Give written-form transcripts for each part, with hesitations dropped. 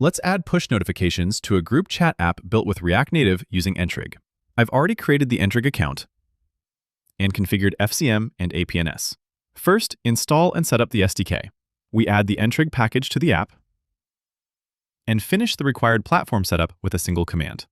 Let's add push notifications to a group chat app built with React Native using Entrig. I've already created the Entrig account and configured FCM and APNS. First, install and set up the SDK. We add the Entrig package to the app and finish the required platform setup with a single command.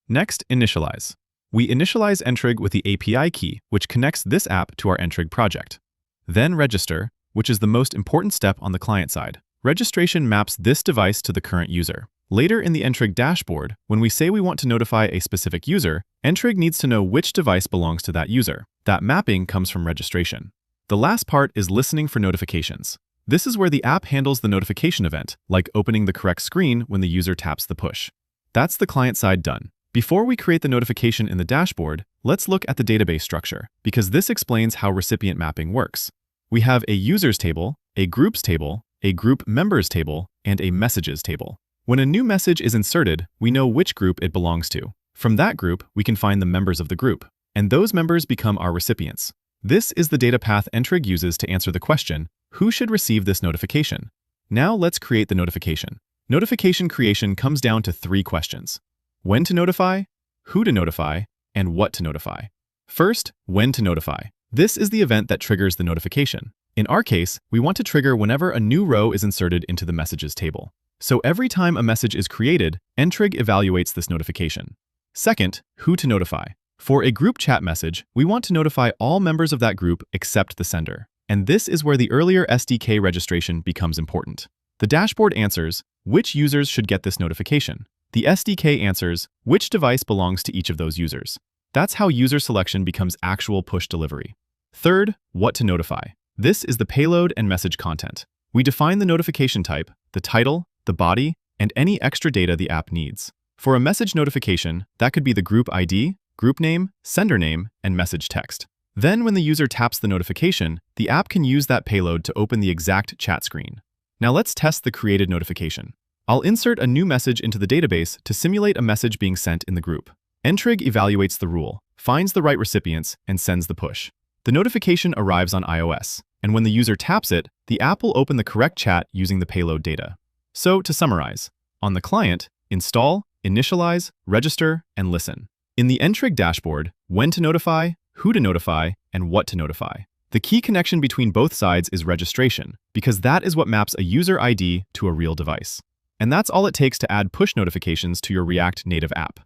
Next, initialize. We initialize Entrig with the API key, which connects this app to our Entrig project. Then register, which is the most important step on the client side. Registration maps this device to the current user. Later in the Entrig dashboard, when we say we want to notify a specific user, Entrig needs to know which device belongs to that user. That mapping comes from registration. The last part is listening for notifications. This is where the app handles the notification event, like opening the correct screen when the user taps the push. That's the client side done. Before we create the notification in the dashboard, let's look at the database structure, because this explains how recipient mapping works. We have a users table, a groups table, a group members table, and a messages table. When a new message is inserted, we know which group it belongs to. From that group, we can find the members of the group, and those members become our recipients. This is the data path Entrig uses to answer the question, who should receive this notification? Now let's create the notification. Notification creation comes down to 3 questions: when to notify, who to notify, and what to notify. First, when to notify. This is the event that triggers the notification. In our case, we want to trigger whenever a new row is inserted into the messages table. So every time a message is created, Entrig evaluates this notification. Second, who to notify. For a group chat message, we want to notify all members of that group except the sender. And this is where the earlier SDK registration becomes important. The dashboard answers which users should get this notification. The SDK answers which device belongs to each of those users. That's how user selection becomes actual push delivery. Third, what to notify. This is the payload and message content. We define the notification type, the title, the body, and any extra data the app needs. For a message notification, that could be the group ID, group name, sender name, and message text. Then when the user taps the notification, the app can use that payload to open the exact chat screen. Now let's test the created notification. I'll insert a new message into the database to simulate a message being sent in the group. Entrig evaluates the rule, finds the right recipients, and sends the push. The notification arrives on iOS, and when the user taps it, the app will open the correct chat using the payload data. So to summarize, on the client, install, initialize, register, and listen. In the Entrig dashboard, when to notify, who to notify, and what to notify. The key connection between both sides is registration, because that is what maps a user ID to a real device. And that's all it takes to add push notifications to your React Native app.